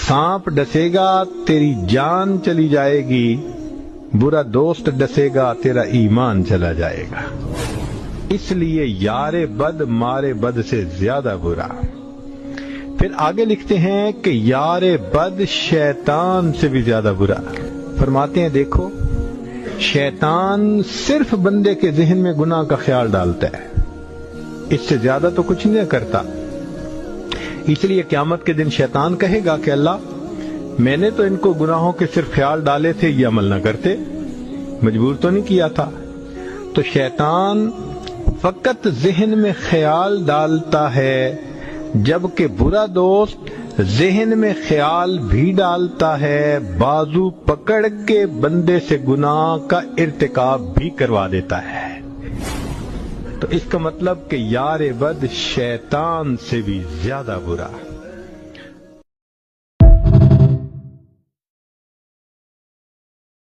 सांप डसेगा तेरी जान चली जाएगी, बुरा दोस्त डसेगा तेरा ईमान चला जाएगा। इसलिए यारे बद मारे बद से ज्यादा बुरा। फिर आगे लिखते हैं कि यारे बद शैतान से भी ज्यादा बुरा। फरमाते हैं देखो, शैतान सिर्फ बंदे के जहन में गुनाह का ख्याल डालता है, इससे ज्यादा तो कुछ नहीं करता। इसलिए क़यामत के दिन शैतान कहेगा कि अल्लाह मैंने तो इनको गुनाहों के सिर्फ ख्याल डाले थे, ये अमल न करते, मजबूर तो नहीं किया था। तो शैतान फकत जहन में ख्याल डालता है, जबकि बुरा दोस्त जहन में ख्याल भी डालता है, बाजू पकड़ के बंदे से गुनाह का इर्तिकाब भी करवा देता है। तो इसका मतलब कि यार बद शैतान से भी ज्यादा बुरा।